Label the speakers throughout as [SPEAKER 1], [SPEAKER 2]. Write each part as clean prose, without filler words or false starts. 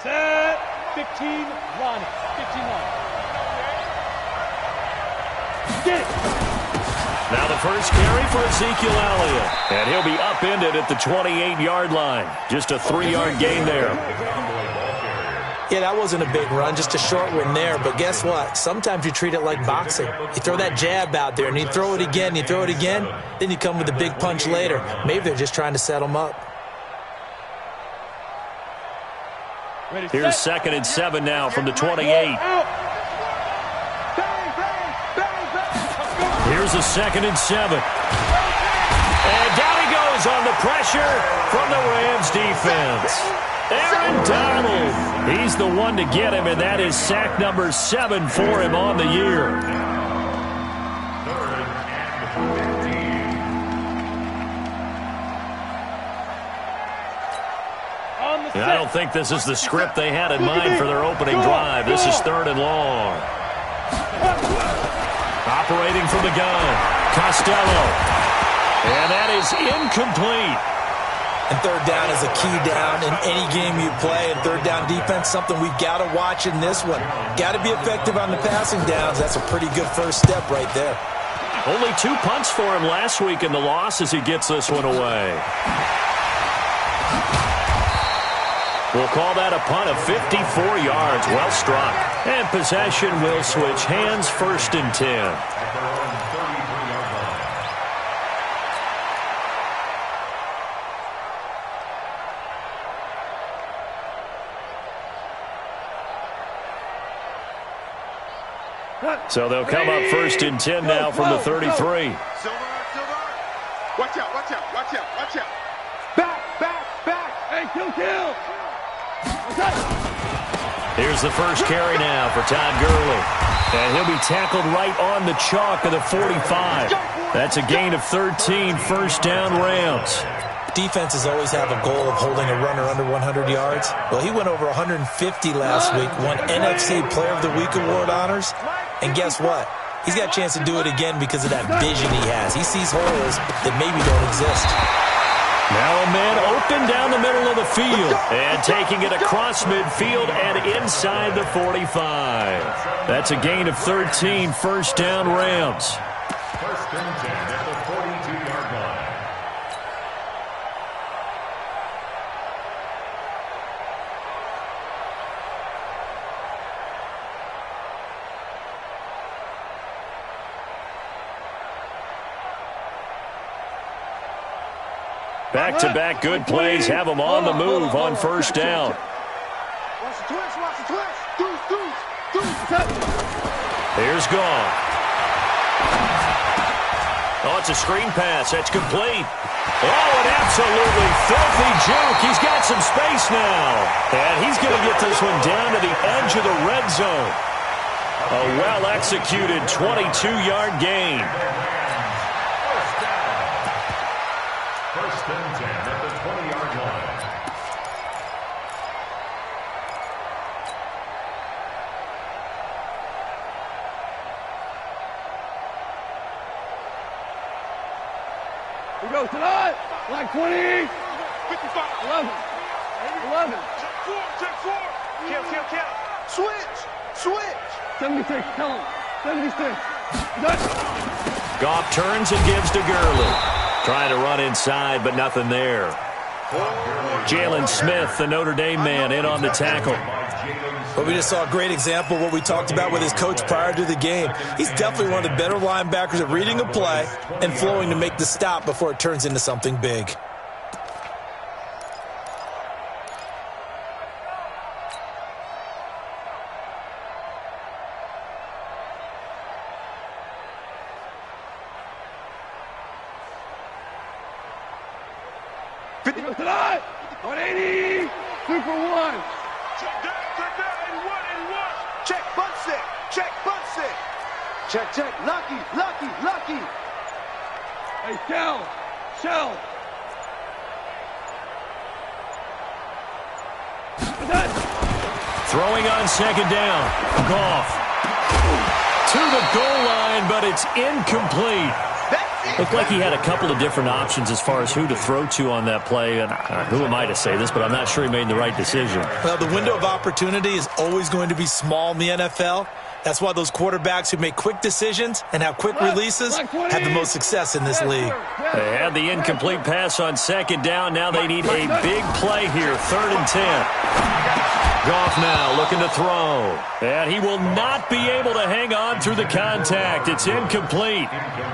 [SPEAKER 1] Set 15 run. 15 run. Get it.
[SPEAKER 2] Now the first carry for Ezekiel Elliott. And he'll be upended at the 28-yard line. Just a 3-yard gain there.
[SPEAKER 3] Yeah, that wasn't a big run, just a short one there. But guess what? Sometimes you treat it like boxing. You throw that jab out there, and you throw it again, you throw it again, then you come with a big punch later. Maybe they're just trying to set them up.
[SPEAKER 2] Here's 2nd and 7 now from the 28. Here's a 2nd and 7. And down he goes on the pressure from the Rams defense. Aaron Donald, he's the one to get him, and that is sack number 7 for him on the year. I don't think this is the script they had in mind for their opening drive. This is 3rd and long. Operating from the gun, Costello. And that is incomplete.
[SPEAKER 3] And 3rd down is a key down in any game you play. And 3rd down defense, something we've got to watch in this one. Got to be effective on the passing downs. That's a pretty good first step right there.
[SPEAKER 2] Only 2 punts for him last week in the loss as he gets this one away. We'll call that a punt of 54 yards. Well struck. And possession will switch hands. 1st and 10. So they'll come up 1st and 10 now from the 33.
[SPEAKER 4] Silver. Watch out, watch out, watch out, watch out. Back.
[SPEAKER 1] Hey, kill.
[SPEAKER 2] Here's the first carry now for Todd Gurley. And he'll be tackled right on the chalk of the 45. That's a gain of 13, 1st down Rams.
[SPEAKER 3] Defenses always have a goal of holding a runner under 100 yards. Well, he went over 150 last week, won NFC Player of the Week award honors. And guess what? He's got a chance to do it again because of that vision he has. He sees holes that maybe don't exist.
[SPEAKER 2] Now a man open down the middle of the field. And taking it across midfield and inside the 45. That's a gain of 13, 1st down Rams.
[SPEAKER 5] 1st and 10 at the 42-yard line.
[SPEAKER 2] Back-to-back good plays have them on the move on 1st down.
[SPEAKER 4] Watch the twist. Deuce.
[SPEAKER 2] Here's gone. Oh, it's a screen pass. That's complete. Oh, an absolutely filthy juke. He's got some space now. And he's going to get this one down to the edge of the red zone. A well-executed 22-yard gain.
[SPEAKER 5] 1st and 10 at the 20-yard line.
[SPEAKER 1] We go tonight. Like 20.
[SPEAKER 4] 55.
[SPEAKER 1] 11.
[SPEAKER 4] Check 4. Count. Switch.
[SPEAKER 1] 76. Tell him. 76. Done.
[SPEAKER 2] Goff turns and gives to Gurley. Trying to run inside, but nothing there. Jalen Smith, the Notre Dame man, in on the tackle.
[SPEAKER 3] But we just saw a great example of what we talked about with his coach prior to the game. He's definitely one of the better linebackers at reading a play and flowing to make the stop before it turns into something big.
[SPEAKER 1] Tonight. 180. 2 for 1.
[SPEAKER 4] Check down. 81. Check, bunt sick. Check. Lucky.
[SPEAKER 1] Hey, Shell.
[SPEAKER 2] Throwing on second down. Goff to the goal line, but it's incomplete. Looked like he had a couple of different options as far as who to throw to on that play. And who am I to say this, but I'm not sure he made the right decision.
[SPEAKER 3] Well, the window of opportunity is always going to be small in the NFL. That's why those quarterbacks who make quick decisions and have quick releases have the most success in this league.
[SPEAKER 2] They had the incomplete pass on second down. Now they need a big play here, 3rd and 10. Goff now looking to throw. And he will not be able to hang on through the contact. It's incomplete.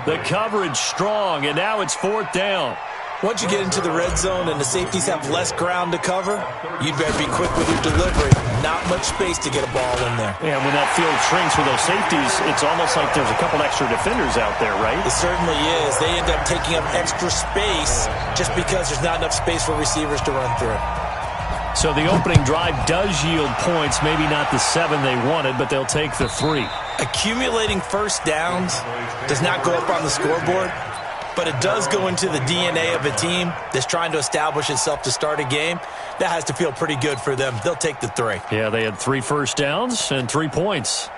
[SPEAKER 2] The coverage strong, and now it's 4th down.
[SPEAKER 3] Once you get into the red zone and the safeties have less ground to cover, you'd better be quick with your delivery. Not much space to get a ball in there.
[SPEAKER 2] Yeah, when that field shrinks with those safeties, it's almost like there's a couple extra defenders out there, right?
[SPEAKER 3] It certainly is. They end up taking up extra space just because there's not enough space for receivers to run through.
[SPEAKER 2] So the opening drive does yield points, maybe not the 7 they wanted, but they'll take the 3.
[SPEAKER 3] Accumulating first downs does not go up on the scoreboard, but it does go into the DNA of a team that's trying to establish itself to start a game. That has to feel pretty good for them. They'll take the 3.
[SPEAKER 2] Yeah, they had 3 first downs and 3 points.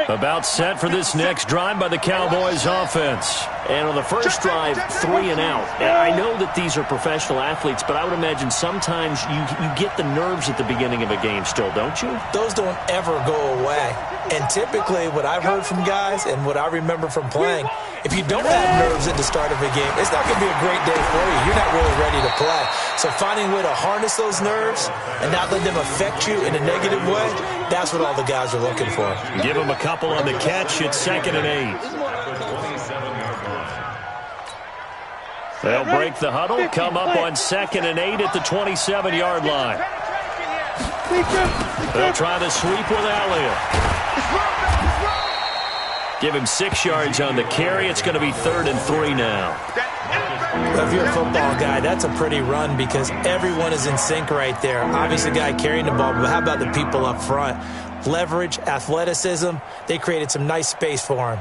[SPEAKER 2] About set for this next drive by the Cowboys offense.
[SPEAKER 6] And on the first drive, 3 and out. I know that these are professional athletes, but I would imagine sometimes you get the nerves at the beginning of a game still, don't you?
[SPEAKER 3] Those don't ever go away. And typically what I've heard from guys and what I remember from playing, if you don't have nerves at the start of a game, it's not going to be a great day for you. You're not really ready to play. So finding a way to harness those nerves and not let them affect you in a negative way, that's what all the guys are looking for.
[SPEAKER 2] Give them a couple on the catch. It's 2nd and 8. They'll break the huddle, come up on 2nd and 8 at the 27-yard line. They'll try the sweep with Elliott. Give him 6 yards on the carry. It's going to be 3rd and 3 now.
[SPEAKER 3] If you're a football guy, that's a pretty run because everyone is in sync right there. Obviously, the guy carrying the ball, but how about the people up front? Leverage, athleticism, they created some nice space for him.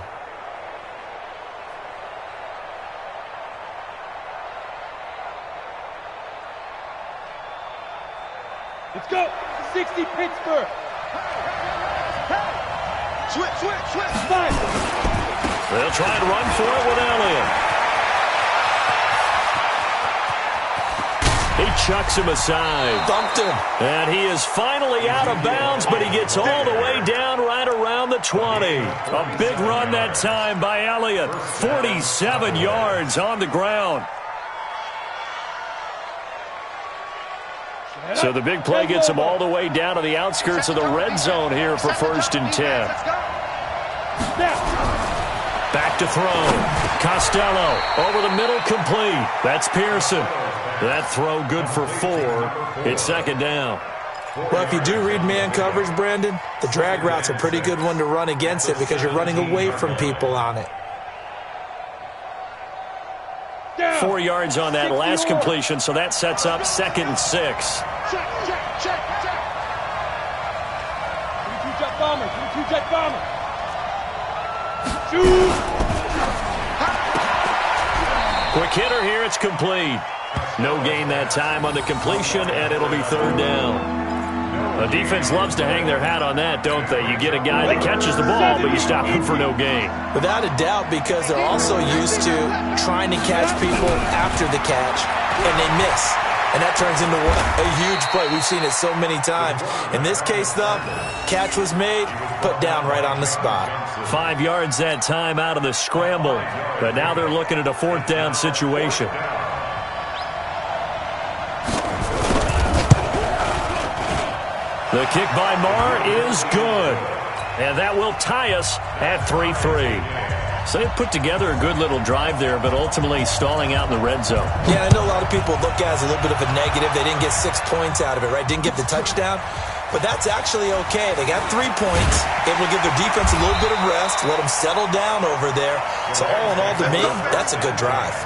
[SPEAKER 1] Let's go. 60 Pittsburgh. Switch. Fine.
[SPEAKER 2] They'll try and run for it with Elliott. He chucks him aside.
[SPEAKER 3] Bumped him.
[SPEAKER 2] And he is finally out of bounds, but he gets all the way down right around the 20. A big run that time by Elliott. 47 yards on the ground. So the big play gets him all the way down to the outskirts of the red zone here for 1st and 10. Back to throw. Costello over the middle, complete. That's Pearson. That throw good for 4. It's 2nd down.
[SPEAKER 3] Well, if you do read man coverage, Brandon, the drag route's a pretty good one to run against it because you're running away from people on it.
[SPEAKER 2] 4 yards on that last completion, so that sets up 2nd and 6.
[SPEAKER 1] Check. 22-jet bomber. 22-jet bomber. Shoot.
[SPEAKER 2] Quick hitter here. It's complete. No gain that time on the completion, and it'll be 3rd down. The defense loves to hang their hat on that, don't they? You get a guy that catches the ball, but you stop him for no gain.
[SPEAKER 3] Without a doubt, because they're also used to trying to catch people after the catch, and they miss. And that turns into what? A huge play. We've seen it so many times. In this case, though, catch was made, put down right on the spot.
[SPEAKER 2] 5 yards that time out of the scramble. But now they're looking at a 4th down situation. The kick by Marr is good. And that will tie us at 3-3. So they've put together a good little drive there, but ultimately stalling out in the red zone.
[SPEAKER 3] Yeah, I know a lot of people look at it as a little bit of a negative. They didn't get 6 points out of it, right? Didn't get the touchdown. But that's actually okay. They got 3 points. Able to give their defense a little bit of rest, let them settle down over there. So all in all, to me, that's a good drive.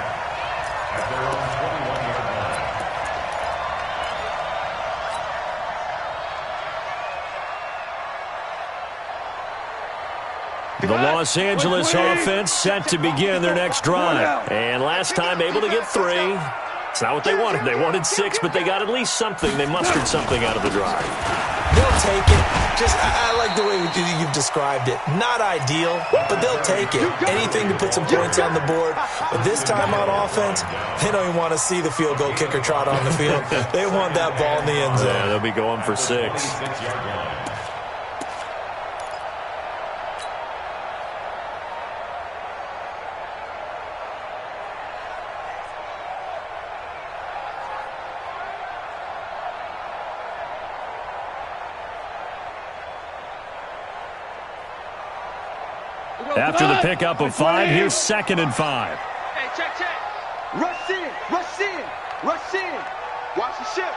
[SPEAKER 2] The Los Angeles offense set to begin their next drive. And last time able to get 3.
[SPEAKER 6] It's not what they wanted. They wanted 6, but they got at least something. They mustered something out of the drive.
[SPEAKER 3] They'll take it. I like the way you've described it. Not ideal, but they'll take it. Anything to put some points on the board. But this time on offense, they don't even want to see the field goal kicker trot on the field. They want that ball in the end zone.
[SPEAKER 6] Yeah, they'll be going for 6. After the pickup of 5, here's 2nd and 5.
[SPEAKER 4] Hey, check. Rush in. Watch the ship.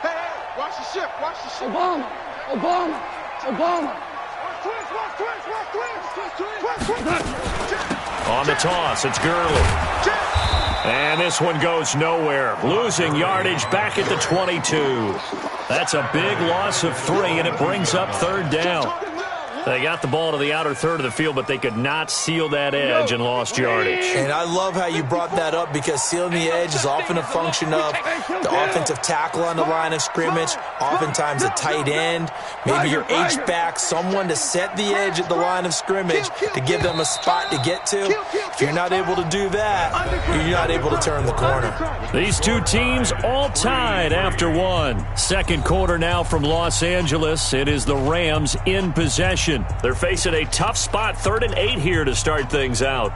[SPEAKER 4] Hey, watch the ship.
[SPEAKER 1] Obama.
[SPEAKER 6] On the toss, it's Gurley. And this one goes nowhere. Losing yardage back at the 22. That's a big loss of 3, and it brings up 3rd down. They got the ball to the outer third of the field, but they could not seal that edge and lost yardage.
[SPEAKER 3] And I love how you brought that up because sealing the edge is often a function of the offensive tackle on the line of scrimmage, oftentimes a tight end, maybe your H-back, someone to set the edge at the line of scrimmage to give them a spot to get to. If you're not able to do that, you're not able to turn the corner.
[SPEAKER 6] These two teams all tied after 1. Second quarter now from Los Angeles. It is the Rams in possession. They're facing a tough spot, 3rd and 8 here to start things out.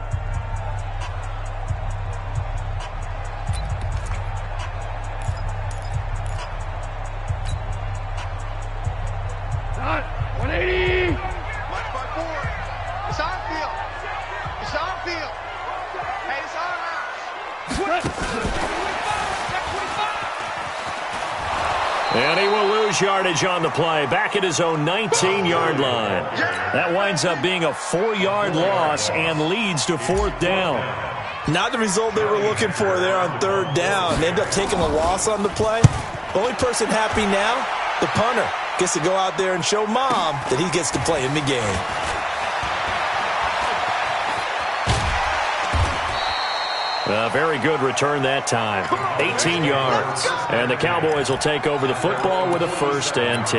[SPEAKER 1] Dot. 180.
[SPEAKER 4] Watch by 4. It's our field. Hey, it's our house.
[SPEAKER 6] And he will lose yardage on the play, back at his own 19-yard line. That winds up being a 4-yard loss and leads to 4th down.
[SPEAKER 3] Not the result they were looking for there on 3rd down. They end up taking a loss on the play. The only person happy now, the punter, gets to go out there and show Mom that he gets to play in the game.
[SPEAKER 6] A very good return that time. 18 yards. And the Cowboys will take over the football with a 1st and 10.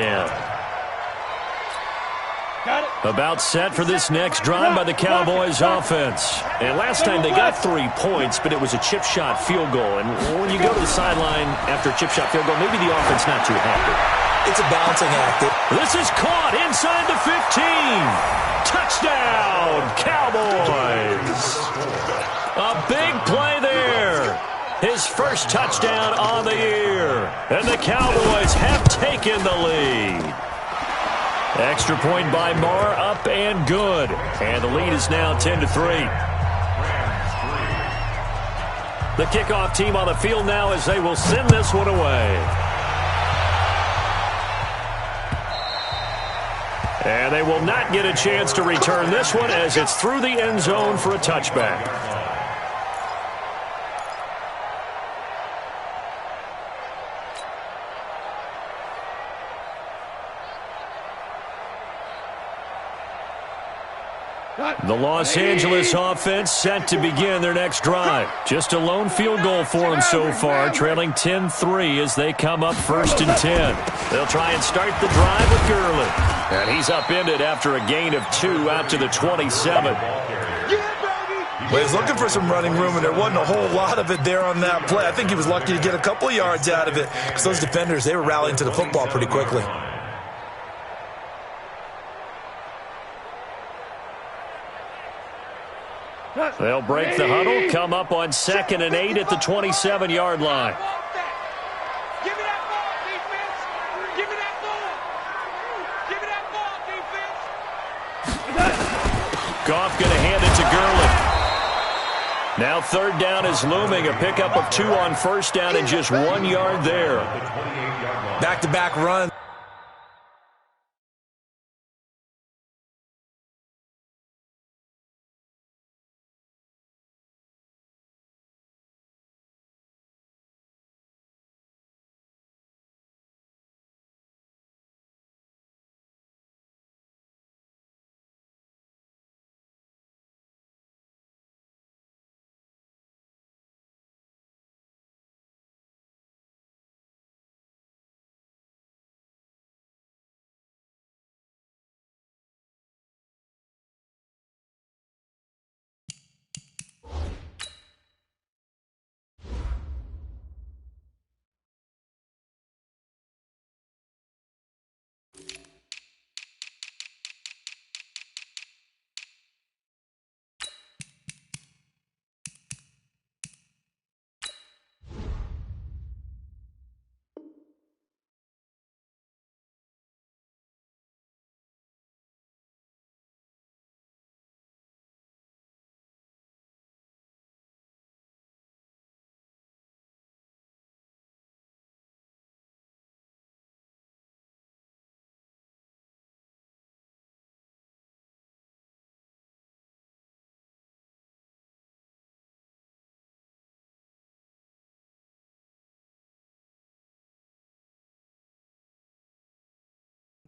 [SPEAKER 6] About set for this next drive by the Cowboys offense. And last time they got 3 points, but it was a chip shot field goal. And when you go to the sideline after a chip shot field goal, maybe the offense not too happy.
[SPEAKER 3] It's a balancing act.
[SPEAKER 6] This is caught inside the 15. Touchdown, Cowboys. A big play there. His first touchdown on the year. And the Cowboys have taken the lead. Extra point by Marr, up and good. And the lead is now 10-3. The kickoff team on the field now as they will send this one away. And they will not get a chance to return this one as it's through the end zone for a touchback. The Los Angeles offense set to begin their next drive. Just a lone field goal for them so far, trailing 10-3 as they come up 1st and 10. They'll try and start the drive with Gurley. And he's upended after a gain of 2 out to the 27.
[SPEAKER 3] Well, he's looking for some running room, and there wasn't a whole lot of it there on that play. I think he was lucky to get a couple of yards out of it because those defenders, they were rallying to the football pretty quickly.
[SPEAKER 6] They'll break the huddle, come up on 2nd and 8 at the 27-yard line.
[SPEAKER 4] Give me that ball, defense. Give me that ball. Give me that ball, defense.
[SPEAKER 6] Goff going to hand it to Gurley. Now 3rd down is looming. A pickup of 2 on 1st down and just 1 yard there.
[SPEAKER 3] Back-to-back run.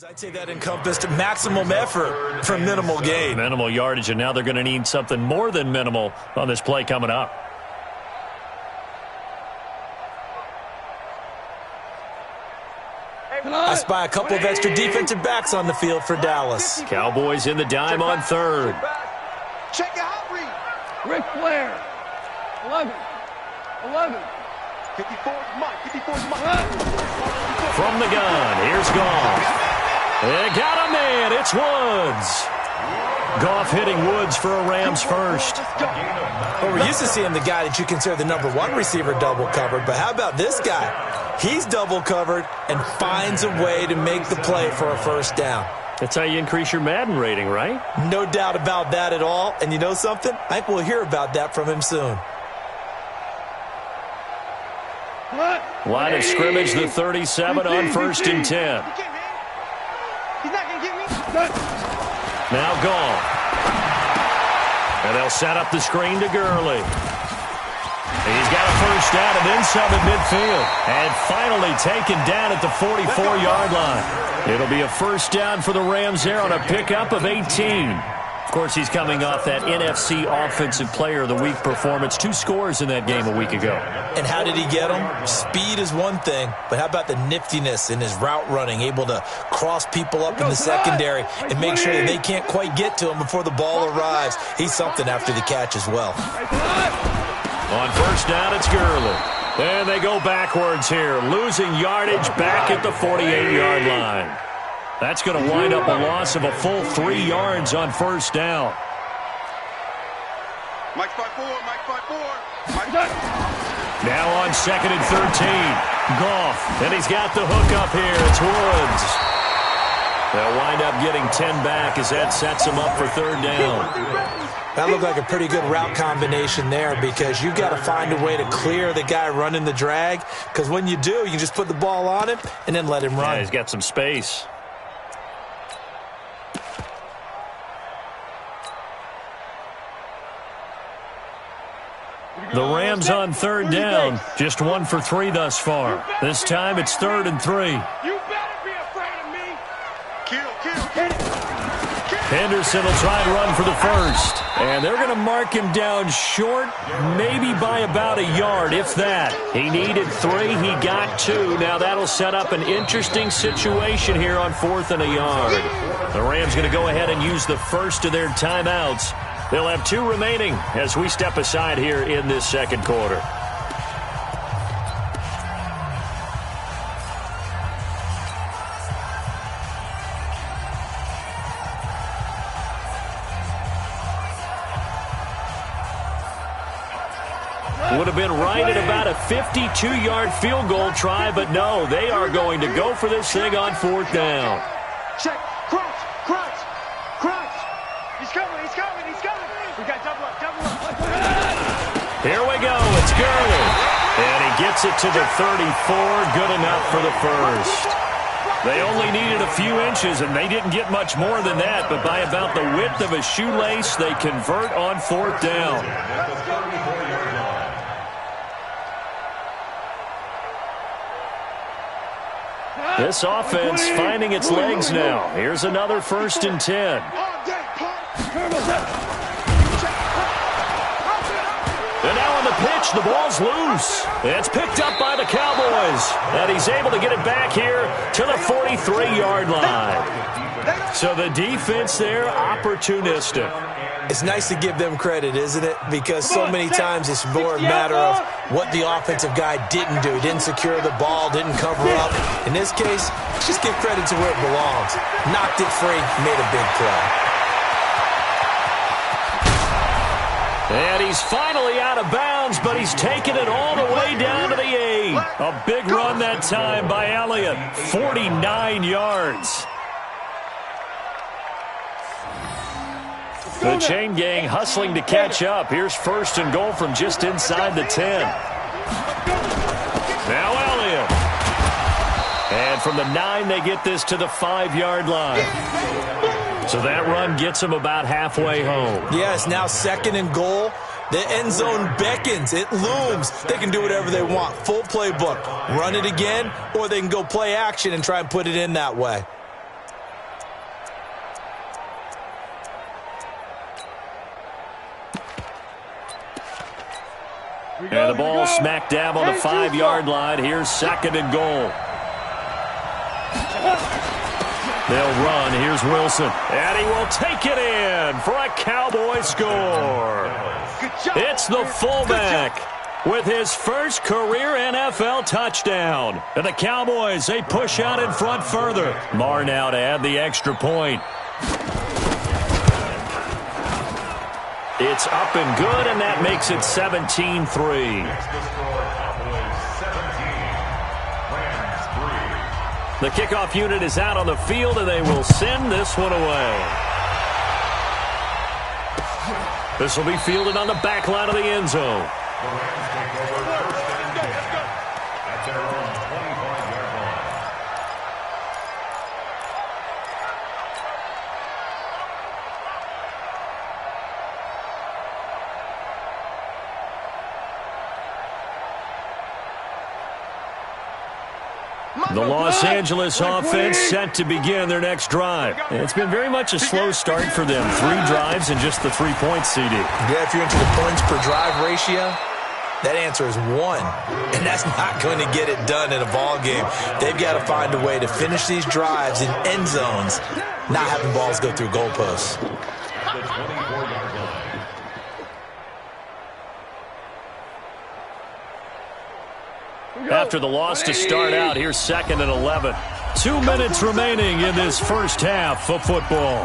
[SPEAKER 3] I'd say that encompassed maximum effort for minimal gain.
[SPEAKER 6] Minimal yardage, and now they're going to need something more than minimal on this play coming up.
[SPEAKER 3] I spy a couple of extra defensive backs on the field for Dallas.
[SPEAKER 6] Cowboys in the dime on third.
[SPEAKER 4] Check your hot read.
[SPEAKER 1] Ric Flair. 11.
[SPEAKER 4] 54's Mike. 54's Mike.
[SPEAKER 6] From the gun, here's Goff. They got a man, it's Woods. Goff hitting Woods for a Rams first.
[SPEAKER 3] Well, we're used to seeing the guy that you consider the number one receiver double covered, but how about this guy? He's double covered and finds a way to make the play for a first down.
[SPEAKER 6] That's how you increase your Madden rating, right?
[SPEAKER 3] No doubt about that at all. And you know something? I think we'll hear about that from him soon.
[SPEAKER 6] Line of scrimmage, the 37 on 1st and 10.
[SPEAKER 4] He's not going to get me.
[SPEAKER 6] Now Goff. And they'll set up the screen to Gurley. He's got a first down and then some at midfield. And finally taken down at the 44-yard line. It'll be a first down for the Rams there on a pickup of 18. Of course, he's coming off that NFC Offensive Player of the Week performance. 2 scores in that game a week ago.
[SPEAKER 3] And how did he get them? Speed is one thing, but how about the niftiness in his route running, able to cross people up in the secondary and make sure that they can't quite get to him before the ball arrives. He's something after the catch as well.
[SPEAKER 6] On first down, it's Gurley. And they go backwards here, losing yardage back at the 48-yard line. That's going to wind up a loss of a full 3 yards on first down.
[SPEAKER 4] Mike 5-4, Mike 5-4. Mike.
[SPEAKER 6] Now on 2nd and 13. Goff, and he's got the hook up here. It's Woods. They'll wind up getting 10 back as that sets them up for 3rd down.
[SPEAKER 3] That looked like a pretty good route combination there because you've got to find a way to clear the guy running the drag, because when you do, you just put the ball on him and then let him run.
[SPEAKER 6] Yeah, he's got some space. The Rams on 3rd down, just 1 for 3 thus far. This time it's 3rd and 3.
[SPEAKER 1] You better be afraid of me.
[SPEAKER 4] Kill.
[SPEAKER 6] Henderson will try and run for the first. And they're going to mark him down short, maybe by about a yard, if that. He needed 3, he got 2. Now that'll set up an interesting situation here on 4th and a yard. The Rams going to go ahead and use the first of their timeouts. They'll have 2 remaining as we step aside here in this 2nd quarter. Would have been right at about a 52-yard field goal try, but no, they are going to go for this thing on 4th down.
[SPEAKER 4] Check. Crouch. He's coming. We got double up.
[SPEAKER 6] Here we go. It's Gurley. And he gets it to the 34. Good enough for the first. They only needed a few inches, and they didn't get much more than that. But by about the width of a shoelace, they convert on 4th down. This offense finding its legs now. Here's another 1st and 10. And now on the pitch, the ball's loose. It's picked up by the Cowboys. And he's able to get it back here to the 43-yard line. So the defense there, opportunistic.
[SPEAKER 3] It's nice to give them credit, isn't it? Because so many times it's more a matter of what the offensive guy didn't do. He didn't secure the ball, didn't cover up. In this case, just give credit to where it belongs. Knocked it free, made a big play.
[SPEAKER 6] And he's finally out of bounds, but he's taken it all the way down to the 8. A big run that time by Elliott, 49 yards. The chain gang hustling to catch up. Here's 1st and goal from just inside the 10. Now Elliott. And from the 9, they get this to the 5-yard line. So that run gets them about halfway home.
[SPEAKER 3] Yes, now 2nd and goal. The end zone beckons. It looms. They can do whatever they want. Full playbook. Run it again, or they can go play action and try and put it in that way.
[SPEAKER 6] And the ball smack dab on the 5-yard line. Here's 2nd and goal. They'll run. Here's Wilson. And he will take it in for a Cowboy score. It's the fullback with his first career NFL touchdown. And the Cowboys, they push out in front further. Marr now to add the extra point. It's up and good, and that makes it 17-3. The kickoff unit is out on the field, and they will send this one away. This will be fielded on the back line of the end zone. The Los Angeles offense set to begin their next drive. It's been very much a slow start for them. 3 drives and just the 3 points, CD.
[SPEAKER 3] Yeah, if you're into the points per drive ratio, that answer is 1. And that's not going to get it done in a ball game. They've got to find a way to finish these drives in end zones, not having balls go through goalposts.
[SPEAKER 6] After the loss to start out, here's 2nd and 11. 2 minutes remaining in this first half of football.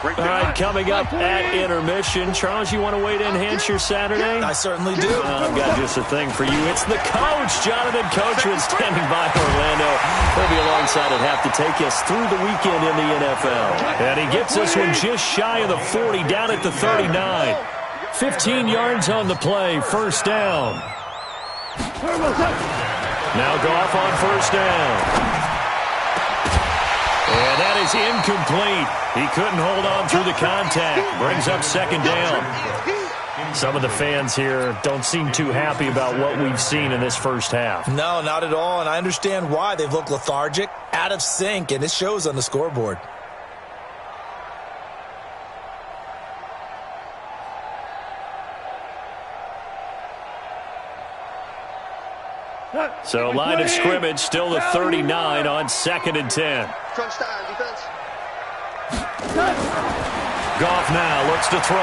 [SPEAKER 6] All right, coming up at intermission. Charles, you want to wait to enhance your Saturday?
[SPEAKER 3] I certainly do.
[SPEAKER 6] I've got just a thing for you. It's the coach, Jonathan Coachman, standing by Orlando. He'll be alongside at half to take us through the weekend in the NFL. And he gets this one just shy of the 40, down at the 39. 15 yards on the play, first down. Now Goff on first down. And that is incomplete. He couldn't hold on through the contact. Brings up 2nd down. Some of the fans here don't seem too happy about what we've seen in this first half.
[SPEAKER 3] No, not at all, and I understand why. They've looked lethargic, out of sync, and it shows on the scoreboard.
[SPEAKER 6] So line of scrimmage still the 39 on 2nd and 10.
[SPEAKER 4] Crunch time, defense.
[SPEAKER 6] Goff now looks to throw.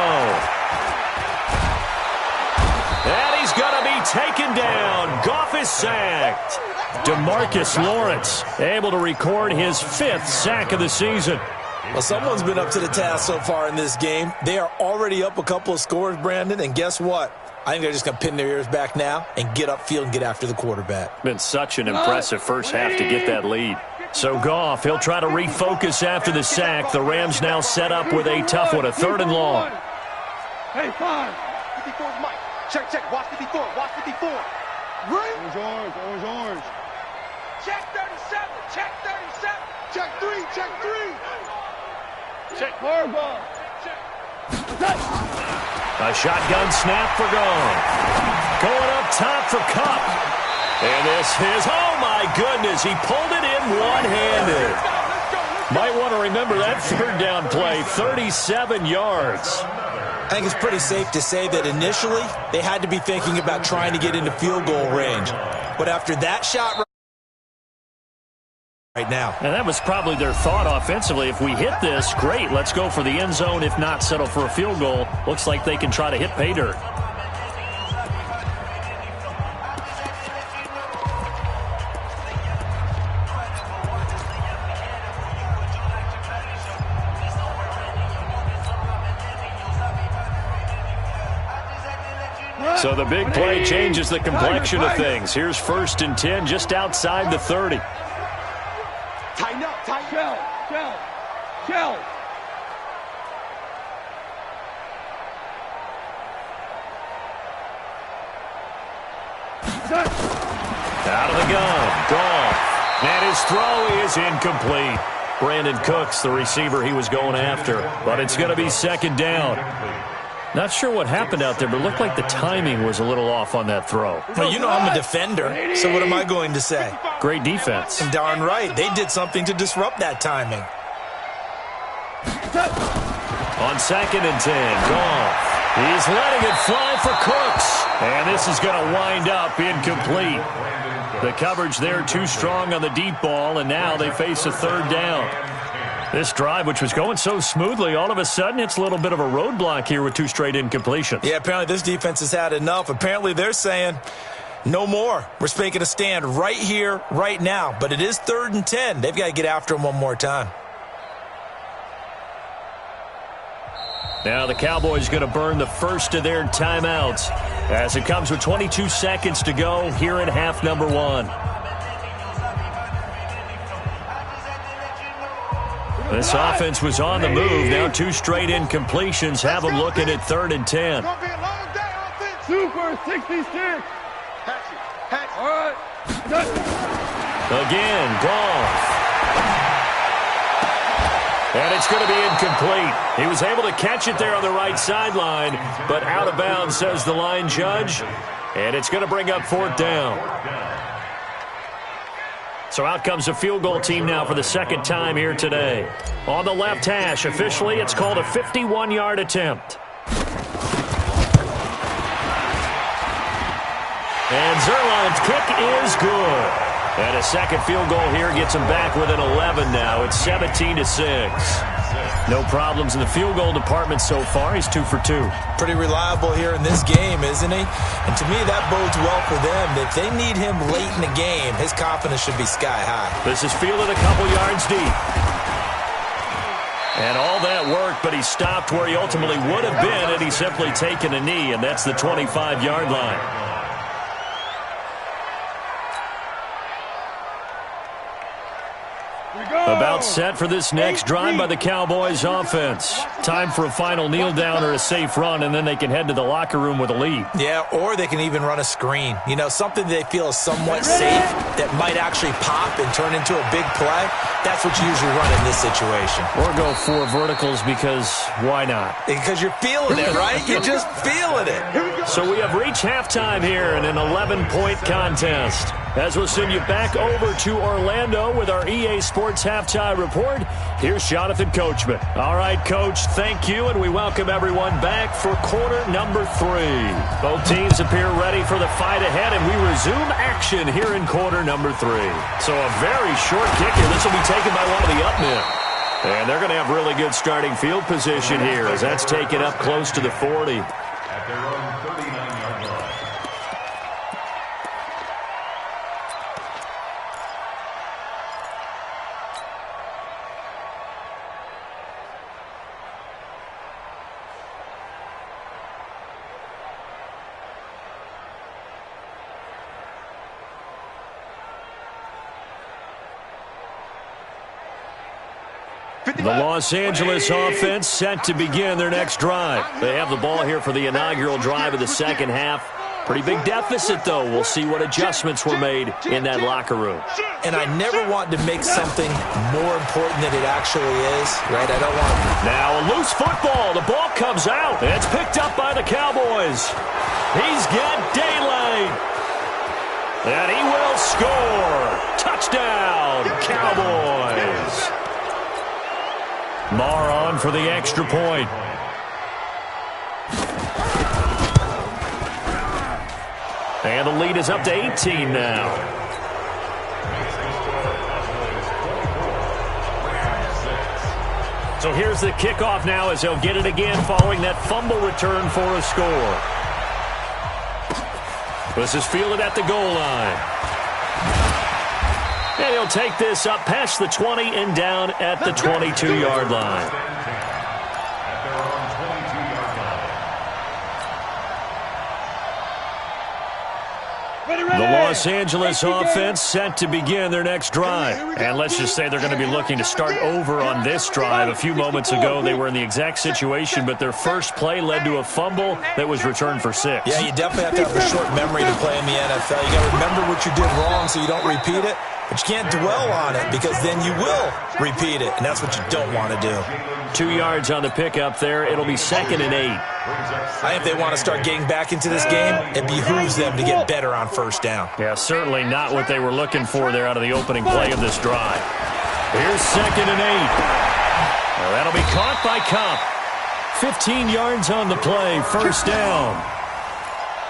[SPEAKER 6] And he's going to be taken down. Goff is sacked. DeMarcus Lawrence able to record his 5th sack of the season.
[SPEAKER 3] Well, someone's been up to the task so far in this game. They are already up a couple of scores, Brandon, and guess what? I think they're just going to pin their ears back now and get upfield and get after the quarterback.
[SPEAKER 6] Been such an impressive first half to get that lead. So Goff, he'll try to refocus after the sack. The Rams now set up with a tough one, a 3rd and long.
[SPEAKER 1] Hey, 5.
[SPEAKER 4] 54's Mike. Check, check. Watch 54. Watch 54. Right.
[SPEAKER 1] Orange.
[SPEAKER 4] Check 37. Check 37. Check 3. Check 3.
[SPEAKER 1] Check Harbaugh.
[SPEAKER 6] A shotgun snap for Goff. Going up top for Kupp. And this is, oh my goodness, he pulled it in one-handed. Might want to remember that 3rd down play, 37 yards.
[SPEAKER 3] I think it's pretty safe to say that initially they had to be thinking about trying to get into field goal range. But after that shot right now.
[SPEAKER 6] And that was probably their thought offensively. If we hit this, great, let's go for the end zone. If not, settle for a field goal. Looks like they can try to hit pay dirt. So the big play changes the complexion of things. Here's 1st and 10 just outside the 30.
[SPEAKER 4] Tighten up, tighten.
[SPEAKER 1] Shell.
[SPEAKER 6] Out of the gun. Goff. And his throw is incomplete. Brandon Cooks, the receiver he was going after. But it's going to be 2nd down. Not sure what happened out there, but it looked like the timing was a little off on that throw.
[SPEAKER 3] Well, you know I'm a defender, so what am I going to say?
[SPEAKER 6] Great defense.
[SPEAKER 3] And darn right, they did something to disrupt that timing.
[SPEAKER 6] On 2nd and 10, Goff. He's letting it fly for Cooks. And this is going to wind up incomplete. The coverage there too strong on the deep ball, and now they face a third down. This drive, which was going so smoothly, all of a sudden it's a little bit of a roadblock here with 2 straight incompletions.
[SPEAKER 3] Yeah, apparently this defense has had enough. Apparently they're saying, no more. We're making a stand right here, right now. But it is 3rd and 10. They've got to get after him one more time.
[SPEAKER 6] Now the Cowboys going to burn the first of their timeouts as it comes with 22 seconds to go here in half number 1. This offense was on the move. Now 2 straight incompletions have them looking at 3rd and 10.
[SPEAKER 1] Super 66. All right.
[SPEAKER 6] Again, Goff. And it's going to be incomplete. He was able to catch it there on the right sideline, but out of bounds, says the line judge. And it's going to bring up 4th down. So out comes a field goal team now for the 2nd time here today. On the left hash, officially, it's called a 51-yard attempt. And Zerline's kick is good. And a second field goal here gets him back within 11 now. It's 17-6. No problems in the field goal department so far. He's 2 for 2.
[SPEAKER 3] Pretty reliable here in this game, isn't he? And to me, that bodes well for them. If they need him late in the game, his confidence should be sky high.
[SPEAKER 6] This is fielded a couple yards deep. And all that worked, but he stopped where he ultimately would have been had he simply taken a knee, and that's the 25-yard line. About set for this next drive by the Cowboys offense. Time for a final kneel down or a safe run, and then they can head to the locker room with a lead.
[SPEAKER 3] Yeah, or they can even run a screen. You know, something they feel is somewhat safe that might actually pop and turn into a big play. That's what you usually run in this situation.
[SPEAKER 6] Or go 4 verticals because why not?
[SPEAKER 3] Because you're feeling it, right? You're just feeling it.
[SPEAKER 6] So we have reached halftime here in an 11-point contest. As we'll send you back over to Orlando with our EA Sports Halftime Report, here's Jonathan Coachman. All right, Coach, thank you, and we welcome everyone back for quarter number 3. Both teams appear ready for the fight ahead, and we resume action here in quarter number 3. So a very short kick here. This will be taken by one of the up men. And they're going to have really good starting field position here as that's taken up close to the 40.
[SPEAKER 5] At their own 39-yard line.
[SPEAKER 6] The Los Angeles offense set to begin their next drive. They have the ball here for the inaugural drive of the second half. Pretty big deficit, though. We'll see what adjustments were made in that locker room.
[SPEAKER 3] And I never want to make something more important than it actually is, right? I don't want to.
[SPEAKER 6] Now a loose football. The ball comes out. It's picked up by the Cowboys. He's got daylight. And he will score. Touchdown, Cowboys. Marr on for the extra point. And the lead is up to 18 now. So here's the kickoff now as they'll get it again following that fumble return for a score. This is fielded at the goal line. And he'll take this up past the 20 and down at the 22-yard line. The Los Angeles offense set to begin their next drive. And let's just say they're going to be looking to start over on this drive. A few moments ago, they were in the exact situation, but their first play led to a fumble that was returned for 6.
[SPEAKER 3] Yeah, you definitely have to have a short memory to play in the NFL. You got to remember what you did wrong so you don't repeat it. But you can't dwell on it because then you will repeat it, and that's what you don't want to do.
[SPEAKER 6] 2 yards on the pickup there. It'll be 2nd and 8.
[SPEAKER 3] I think if they want to start getting back into this game, it behooves them to get better on first down.
[SPEAKER 6] Yeah, certainly not what they were looking for there out of the opening play of this drive. Here's 2nd and 8. Well, that'll be caught by Cup. 15 yards on the play, first down.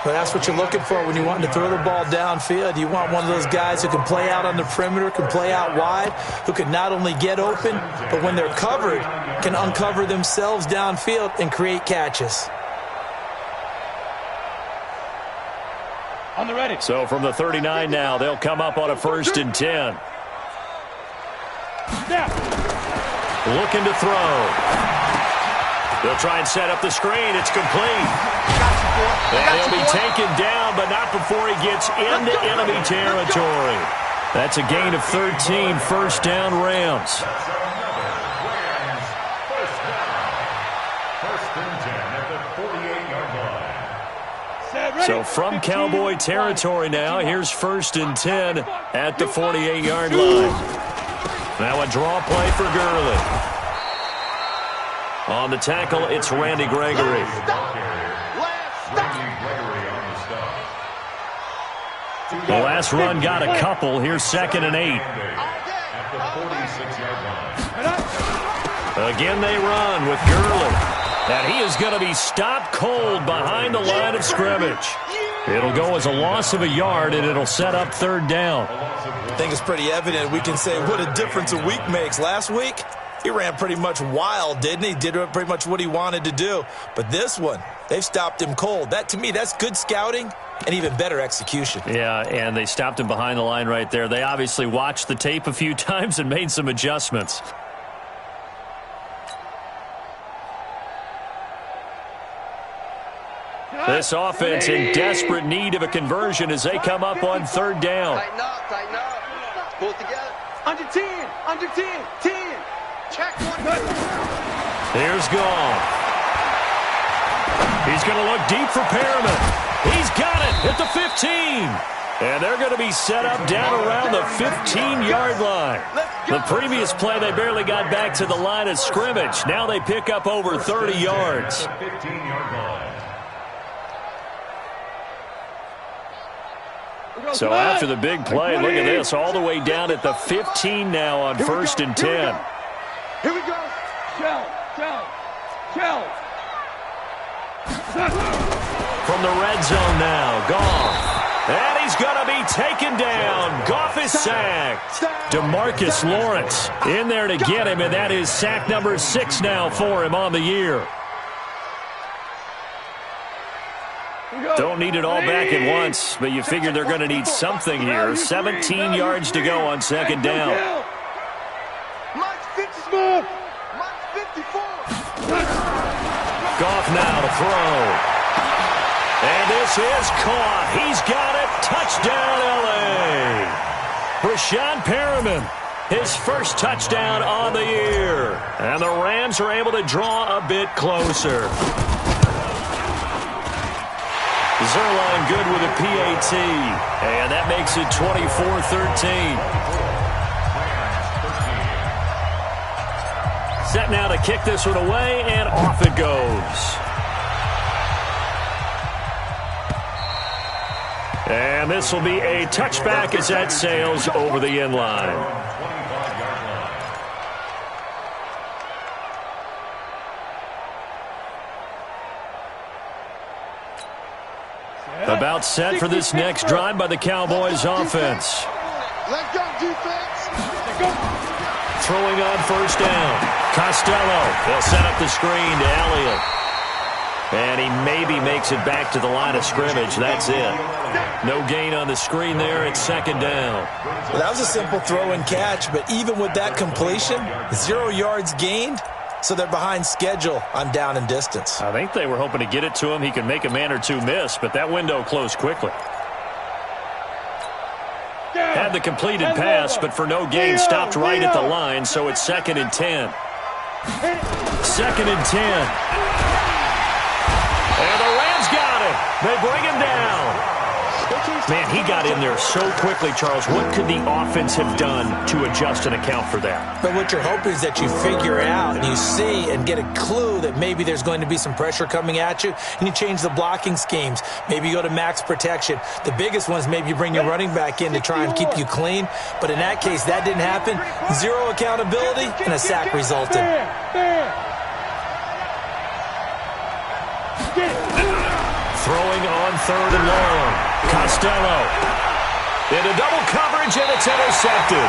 [SPEAKER 3] But that's what you're looking for when you want to throw the ball downfield. You want one of those guys who can play out on the perimeter, can play out wide, who can not only get open, but when they're covered, can uncover themselves downfield and create catches.
[SPEAKER 1] On the ready.
[SPEAKER 6] So from the 39 now, they'll come up on a 1st and 10. Looking to throw. They'll try and set up the screen. It's complete. And he'll be taken down, but not before he gets into enemy territory. That's a gain of 13, first down Rams.
[SPEAKER 5] First and 10 at the 48-yard line.
[SPEAKER 6] So from Cowboy territory now, here's 1st and 10 at the 48-yard line. Now a draw play for Gurley. On the tackle, it's Randy Gregory. The last run got a couple. Here's 2nd and 8.
[SPEAKER 5] At the 46-yard line.
[SPEAKER 6] Again they run with Gurley. And he is going to be stopped cold behind the line of scrimmage. It'll go as a loss of a yard, and it'll set up 3rd down.
[SPEAKER 3] I think it's pretty evident. We can say what a difference a week makes. Last week, he ran pretty much wild, didn't he? Did pretty much what he wanted to do. But this one, they've stopped him cold. That, to me, that's good scouting and even better execution.
[SPEAKER 6] Yeah, and they stopped him behind the line right there. They obviously watched the tape a few times and made some adjustments. This offense in desperate need of a conversion as they come up on 3rd down.
[SPEAKER 4] Tighten up, tighten up. Pull it together.
[SPEAKER 1] Under 10, under 10, 10.
[SPEAKER 4] Check one.
[SPEAKER 6] Here's Gall. He's going to look deep for Perriman. He's got it at the 15. And they're going to be set up down around the 15-yard line. The previous play, they barely got back to the line of scrimmage. Now they pick up over 30 yards.
[SPEAKER 5] 15-yard line.
[SPEAKER 6] So after the big play, look at this, all the way down at the 15 now on 1st and 10.
[SPEAKER 1] Here we go. Shell.
[SPEAKER 6] From the red zone now, Goff. And he's going to be taken down. Goff is sacked. DeMarcus Lawrence in there to get him, and that is sack number 6 now for him on the year. Don't need it all back at once, but you figure they're going to need something here. 17 yards to go on 2nd down.
[SPEAKER 4] Mike's 54. Mike's 54.
[SPEAKER 6] Goff now to throw. And this is caught. He's got it. Touchdown, L.A. Rashad Perriman, his first touchdown on the year. And the Rams are able to draw a bit closer. Zerline good with a PAT. And that makes it 24-13. Set now to kick this one away, and off it goes. And this will be a touchback as that sails over the end line. About set for this next drive by the Cowboys offense.
[SPEAKER 4] Let's go, defense.
[SPEAKER 6] Throwing on 1st down. Costello. They'll set up the screen to Elliott. And he maybe makes it back to the line of scrimmage. That's it. No gain on the screen there. It's 2nd down.
[SPEAKER 3] Well, that was a simple throw and catch, but even with that completion, 0 yards gained, so they're behind schedule on down and distance.
[SPEAKER 6] I think they were hoping to get it to him. He could make a man or two miss, but that window closed quickly. Had the completed pass, but for no gain, stopped right at the line, so it's 2nd and 10. 2nd and 10. And the Rams got it. They bring him down. Man, he got in there so quickly, Charles. What could the offense have done to adjust and account for that?
[SPEAKER 3] But what you're hoping is that you figure out and you see and get a clue that maybe there's going to be some pressure coming at you, and you change the blocking schemes. Maybe you go to max protection. The biggest one is maybe you bring your running back in to try and keep you clean. But in that case, that didn't happen. 0 accountability, and a sack resulted.
[SPEAKER 6] throwing on 3rd and long. Costello. Into double coverage, and it's intercepted.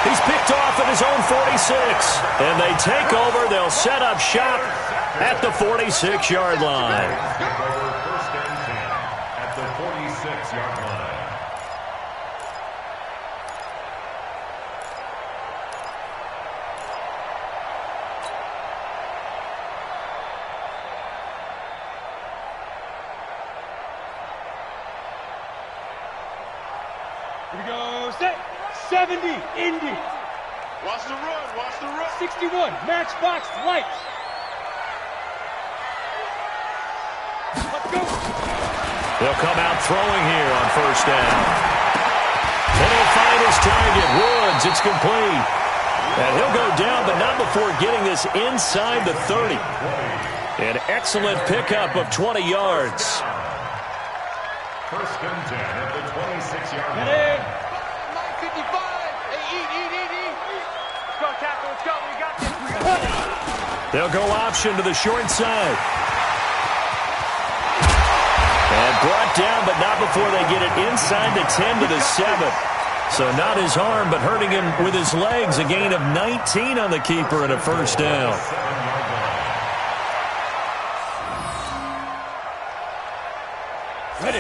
[SPEAKER 6] He's picked off at his own 46. And they take over. They'll set up shop at the 46-yard line.
[SPEAKER 5] First and 10 at the 46-yard line.
[SPEAKER 1] Here we go. Set. 70. Indy.
[SPEAKER 4] Watch the run. Watch the run.
[SPEAKER 1] 61. Matchbox lights. Let's go.
[SPEAKER 6] They'll come out throwing here on 1st down. And he'll find his target. Woods, it's complete. And he'll go down, but not before getting this inside the 30. An excellent pickup of 20 yards.
[SPEAKER 5] 1st and 10 at the 26-yard line.
[SPEAKER 1] Ready?
[SPEAKER 4] 955. Hey, eat. Let's go, Captain. Let's go. We got this.
[SPEAKER 6] They'll go option to the short side. And brought down, but not before they get it inside the 10 to the 7. So not his arm, but hurting him with his legs. A gain of 19 on the keeper and a 1st down.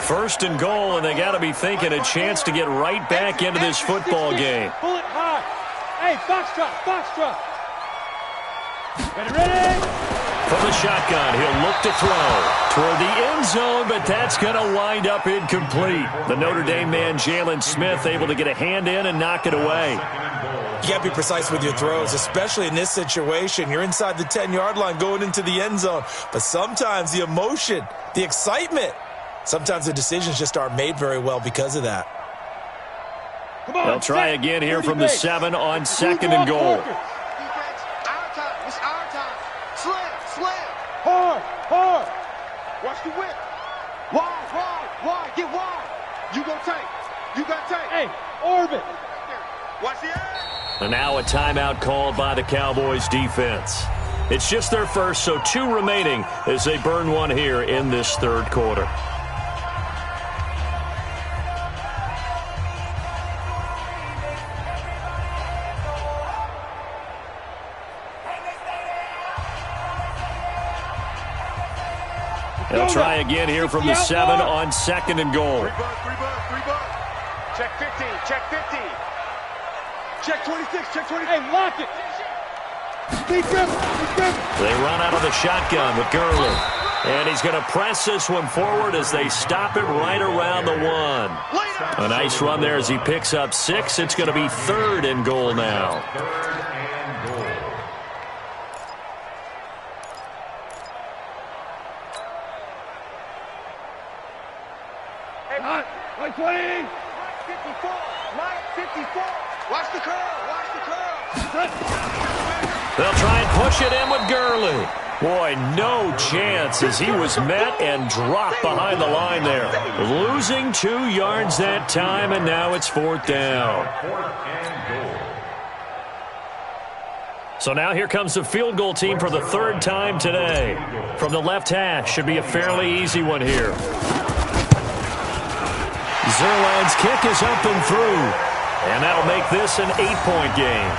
[SPEAKER 6] First and goal, and they got to be thinking a chance to get right back into this football game.
[SPEAKER 1] Bullet high. Hey, foxtrot. Ready?
[SPEAKER 6] From the shotgun, he'll look to throw toward the end zone, but that's going to wind up incomplete. The Notre Dame man, Jalen Smith, able to get a hand in and knock it away.
[SPEAKER 3] You got to be precise with your throws, especially in this situation. You're inside the 10-yard line going into the end zone. But sometimes the emotion, the excitement, sometimes the decisions just aren't made very well because of that.
[SPEAKER 1] Come on,
[SPEAKER 6] They'll try again here from the 7 on 2nd and goal.
[SPEAKER 4] Defense, our time. It's our time. Slam.
[SPEAKER 1] Hard.
[SPEAKER 4] Watch the whip. Wide. Get wide. You got tape.
[SPEAKER 1] Hey, orbit.
[SPEAKER 4] Watch the edge.
[SPEAKER 6] And now a timeout called by the Cowboys defense. It's just their first, so 2 remaining as they burn one here in this 3rd quarter. They'll try again here from the 7 on 2nd and goal.
[SPEAKER 4] 3 buck. Check 15. Check 26. Check 20.
[SPEAKER 1] Hey, lock it. Big grip.
[SPEAKER 6] They run out of the shotgun with Gurley. And he's going to press this one forward as they stop it right around the 1. A nice run there as he picks up 6. It's going to be 3rd and goal now.
[SPEAKER 5] 3rd and goal.
[SPEAKER 1] Hey, 20.
[SPEAKER 4] 54. 54. Watch the curl.
[SPEAKER 6] They'll try and push it in with Gurley. Boy, no chance as he was met and dropped behind the line there. Losing 2 yards that time, and now it's 4th down.
[SPEAKER 5] 4th and goal.
[SPEAKER 6] So now here comes the field goal team for the 3rd time today. From the left hash, should be a fairly easy one here. Zerline's kick is up and through. And that'll make this an 8-point game.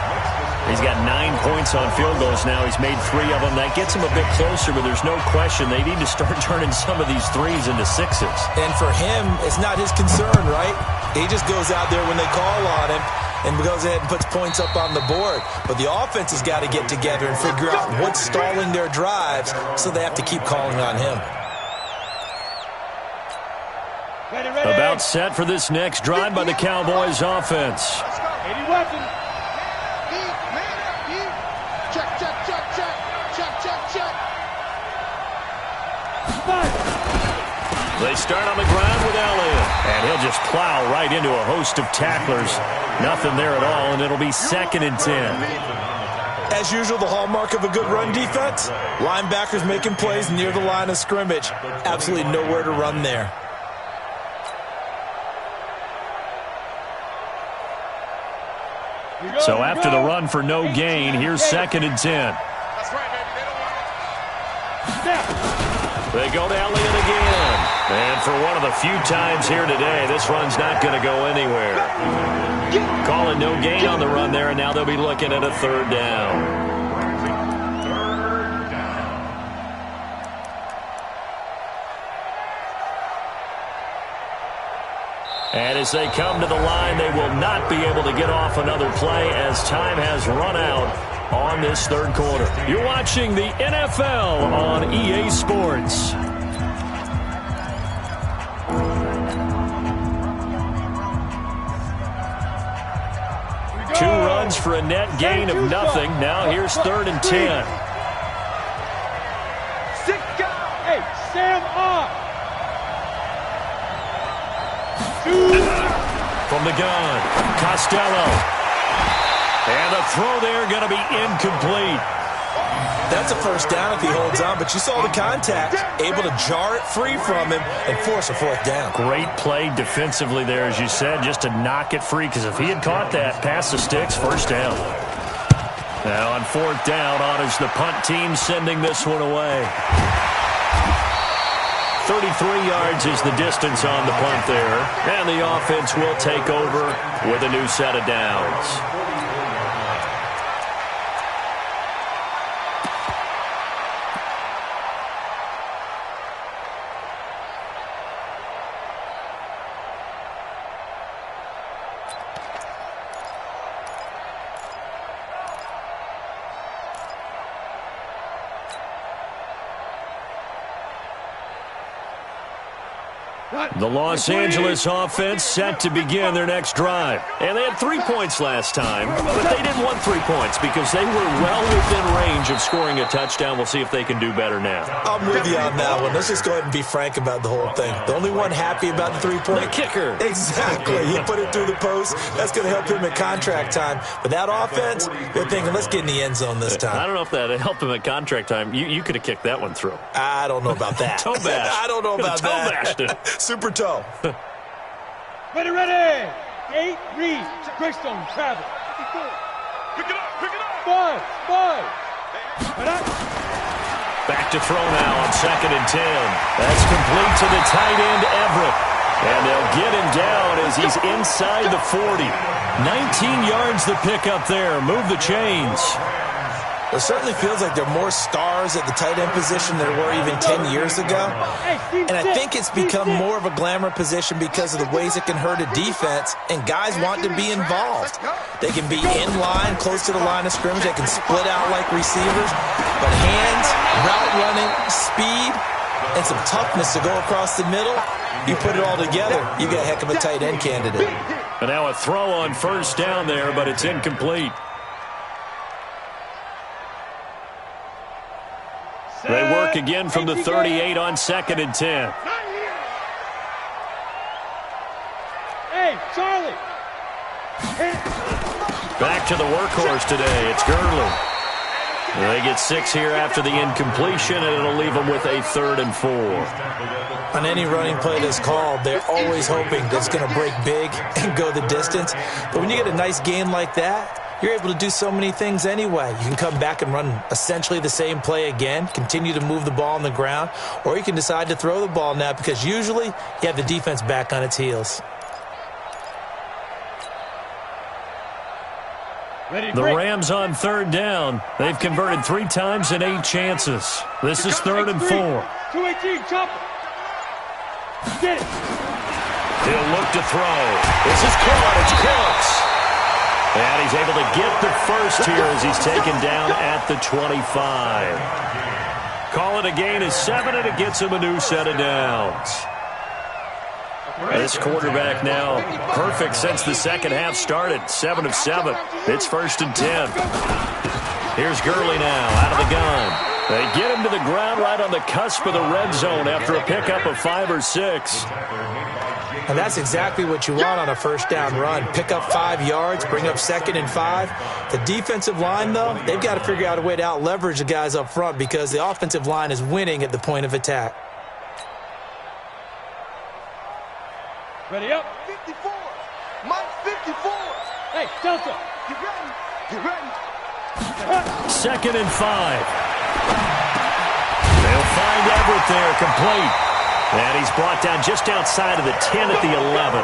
[SPEAKER 6] He's got 9 points on field goals now. He's made 3 of them. That gets him a bit closer, but there's no question they need to start turning some of these 3s into 6s.
[SPEAKER 3] And for him, it's not his concern, right? He just goes out there when they call on him and goes ahead and puts points up on the board. But the offense has got to get together and figure out what's stalling their drives, so they have to keep calling on him.
[SPEAKER 1] Ready.
[SPEAKER 6] About set for this next drive by the Cowboys offense.
[SPEAKER 1] 80 weapons.
[SPEAKER 6] They start on the ground with Elliott, and he'll just plow right into a host of tacklers. Nothing there at all, and it'll be 2nd and 10.
[SPEAKER 3] As usual, the hallmark of a good run defense, linebackers making plays near the line of scrimmage. Absolutely nowhere to run there.
[SPEAKER 6] So after the run for no gain, here's 2nd and 10.
[SPEAKER 4] That's right, baby. They don't want it.
[SPEAKER 6] They go to Elliott again. And for one of the few times here today, this run's not going to go anywhere. Calling no gain on the run there, and now they'll be looking at a third down. And as they come to the line, they will not be able to get off another play as time has run out on this third quarter. You're watching the NFL on EA Sports. Two runs for a net gain of nothing. Now here's 3rd and 10.
[SPEAKER 1] Hey, Sam off.
[SPEAKER 6] From the gun, Costello. And the throw there going to be incomplete.
[SPEAKER 3] That's a first down if he holds on, but you saw the contact. Able to jar it free from him and force a 4th down.
[SPEAKER 6] Great play defensively there, as you said, just to knock it free, because if he had caught that past the sticks, first down. Now on 4th down, honors the punt team, sending this one away. 33 yards is the distance on the punt there, and the offense will take over with a new set of downs. The Los Angeles offense set to begin their next drive. And they had 3 points last time, but they didn't want 3 points because they were well within range of scoring a touchdown. We'll see if they can do better now.
[SPEAKER 3] I'm with you on that one. Let's just go ahead and be frank about the whole thing. The only one happy about the 3-point?
[SPEAKER 6] The kicker.
[SPEAKER 3] Exactly. He put it through the post. That's going to help him at contract time. But that offense, they're thinking, let's get in the end zone this time.
[SPEAKER 6] I don't know if that helped him at contract time. You could have kicked that one through.
[SPEAKER 3] I don't know about that.
[SPEAKER 6] Toe bash.
[SPEAKER 3] I don't know about
[SPEAKER 6] toe
[SPEAKER 3] that.
[SPEAKER 6] Bashed it.
[SPEAKER 3] Super toe.
[SPEAKER 1] Ready. 8, read. Greystone, travel.
[SPEAKER 4] Pick it up.
[SPEAKER 1] 5.
[SPEAKER 6] Back to throw now on 2nd and 10. That's complete to the tight end, Everett. And they'll get him down as he's inside the 40. 19 yards the pickup there. Move the chains.
[SPEAKER 3] It certainly feels like there are more stars at the tight end position than there were even 10 years ago. And I think it's become more of a glamour position because of the ways it can hurt a defense, and guys want to be involved. They can be in line, close to the line of scrimmage. They can split out like receivers. But hands, route running, speed, and some toughness to go across the middle, you put it all together, you got a heck of a tight end candidate.
[SPEAKER 6] And now a throw on 1st down there, but it's incomplete. They work again from the 38 on 2nd and 10.
[SPEAKER 1] Hey, Charlie.
[SPEAKER 6] Back to the workhorse today. It's Gurley. They get 6 here after the incompletion, and it'll leave them with a 3rd and 4.
[SPEAKER 3] On any running play that's called, they're always hoping that it's going to break big and go the distance. But when you get a nice gain like that, you're able to do so many things anyway. You can come back and run essentially the same play again, continue to move the ball on the ground, or you can decide to throw the ball now because usually you have the defense back on its heels.
[SPEAKER 6] The Rams on 3rd down. They've converted 3 times in 8 chances. This is 3rd and 4.
[SPEAKER 1] 218, chopper. Get it.
[SPEAKER 6] He'll look to throw. This is caught. It's Cooks. And he's able to get the first here as he's taken down at the 25. Call it a gain of 7, and it gets him a new set of downs. This quarterback now perfect since the second half started. 7 of 7. It's 1st and 10. Here's Gurley now out of the gun. They get him to the ground right on the cusp of the red zone after a pickup of 5 or 6.
[SPEAKER 3] And that's exactly what you want on a 1st down run. Pick up 5 yards, bring up 2nd and 5. The defensive line, though, they've got to figure out a way to out-leverage the guys up front because the offensive line is winning at the point of attack.
[SPEAKER 1] Ready up.
[SPEAKER 4] 54. Mike 54.
[SPEAKER 1] Hey, Delta.
[SPEAKER 4] Get ready. Get ready.
[SPEAKER 6] 2nd and 5. They'll find Everett there, complete. And he's brought down just outside of the 10 at the 11.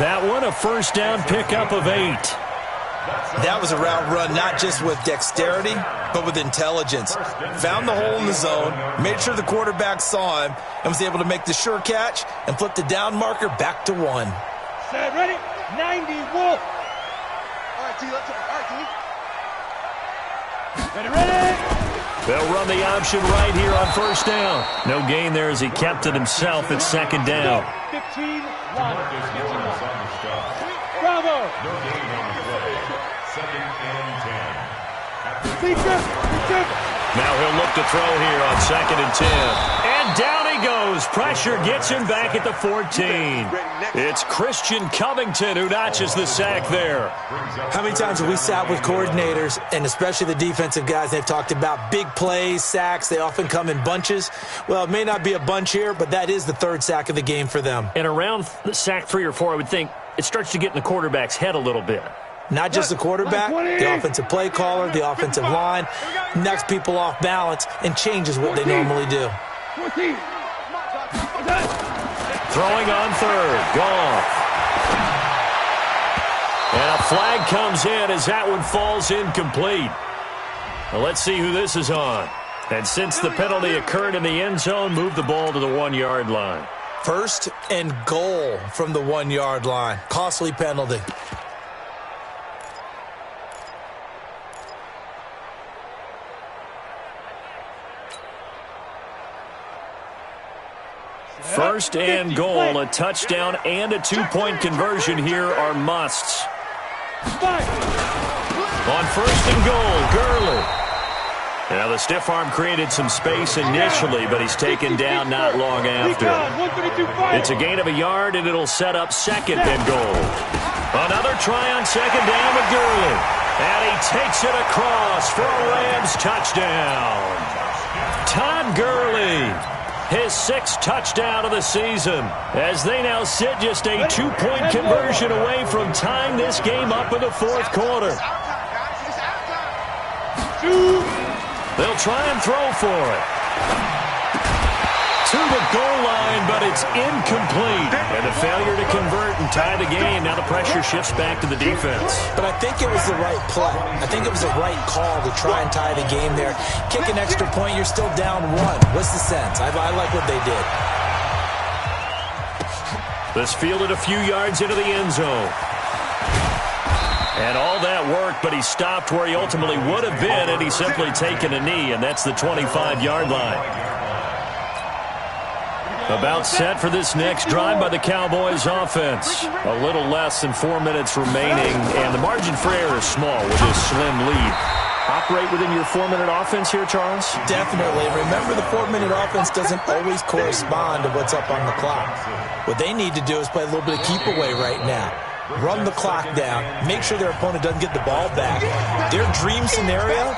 [SPEAKER 6] That one a first down pickup of 8.
[SPEAKER 3] That was a route run not just with dexterity, but with intelligence. Found the hole in the zone, made sure the quarterback saw him, and was able to make the sure catch and flip the down marker back to 1.
[SPEAKER 1] Set, ready? 90, Wolf.
[SPEAKER 4] All right, T, let's go. All right, T.
[SPEAKER 1] Ready, ready.
[SPEAKER 6] They'll run the option right here on first down. No gain there as he kept it himself at second down.
[SPEAKER 1] 15, 1. Bravo.
[SPEAKER 5] No gain on the play. Second and 10.
[SPEAKER 1] Seeker.
[SPEAKER 6] Now he'll look to throw here on second and 10. And down he goes. Pressure gets him back at the 14. It's Christian Covington who notches the sack there.
[SPEAKER 3] How many times have we sat with coordinators, and especially the defensive guys, they've talked about big plays, sacks. They often come in bunches. Well, it may not be a bunch here, but that is the third sack of the game for them.
[SPEAKER 6] And around sack 3 or 4, I would think it starts to get in the quarterback's head a little bit.
[SPEAKER 3] Not just the quarterback, the offensive play caller, the offensive line, knocks people off balance and changes what they normally do.
[SPEAKER 1] 14.
[SPEAKER 6] Throwing on third. Goff. And a flag comes in as that one falls incomplete. Well, let's see who this is on. And since the penalty occurred in the end zone, move the ball to the 1-yard line.
[SPEAKER 3] First and goal from the 1-yard line. Costly penalty.
[SPEAKER 6] First and goal, a touchdown and a 2-point conversion here are musts. On first and goal, Gurley. Now the stiff arm created some space initially, but he's taken down not long after. It's a gain of a yard, and it'll set up second and goal. Another try on second down with Gurley. And he takes it across for a Rams touchdown. Todd Gurley. His 6th touchdown of the season, as they now sit just a 2-point conversion away from tying this game up in the 4th quarter. They'll try and throw for it. To the goal line, but it's incomplete. And a failure to convert and tie the game. Now the pressure shifts back to the defense.
[SPEAKER 3] But I think it was the right play. I think it was the right call to try and tie the game there. Kick an extra point, you're still down 1. What's the sense? I like what they did.
[SPEAKER 6] This fielded a few yards into the end zone. And all that worked, but he stopped where he ultimately would have been, and he's simply taken a knee, and that's the 25-yard line. About set for this next drive by the Cowboys offense. A little less than 4 minutes remaining, and the margin for error is small with this slim lead. Operate within your 4-minute offense here, Charles?
[SPEAKER 3] Definitely. Remember, the 4-minute offense doesn't always correspond to what's up on the clock. What they need to do is play a little bit of keep away right now. Run the clock down. Make sure their opponent doesn't get the ball back. Their dream scenario,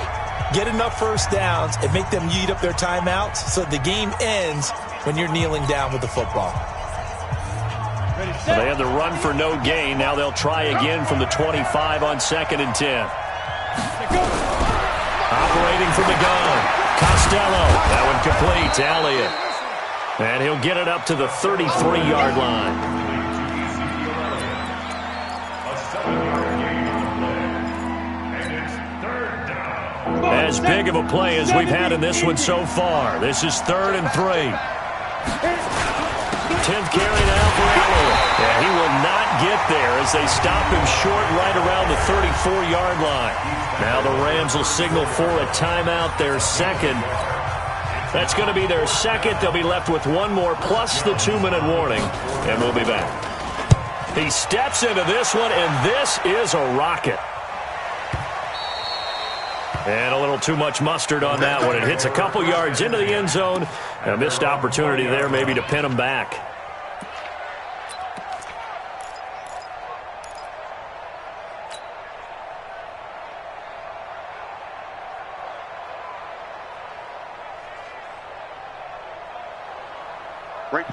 [SPEAKER 3] get enough first downs and make them eat up their timeouts so the game ends when you're kneeling down with the football.
[SPEAKER 6] So they had the run for no gain. Now they'll try again from the 25 on second and 10. Operating from the gun. Costello. That one complete to Elliott. And he'll get it up to the 33-yard line. As big of a play as we've had in this one so far. This is 3rd and 3. 10th carry now for Elliott. And he will not get there as they stop him short right around the 34-yard line. Now the Rams will signal for a timeout, their second. That's going to be their second. They'll be left with one more plus the 2-minute warning. And we'll be back. He steps into this one, and this is a rocket. And a little too much mustard on that one. It hits a couple yards into the end zone. A missed opportunity there maybe to pin him back.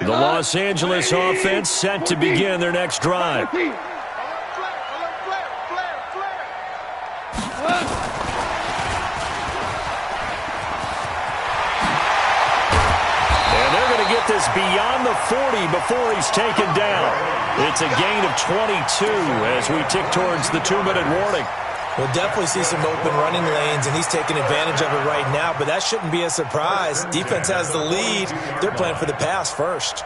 [SPEAKER 6] The Los Angeles offense set to begin their next drive.
[SPEAKER 2] this beyond the 40 before he's taken down. It's a gain of 22 as we tick towards the 2-minute warning.
[SPEAKER 3] We'll definitely see some open running lanes, and he's taking advantage of it right now, but that shouldn't be a surprise. Defense has the lead. They're playing for the pass first.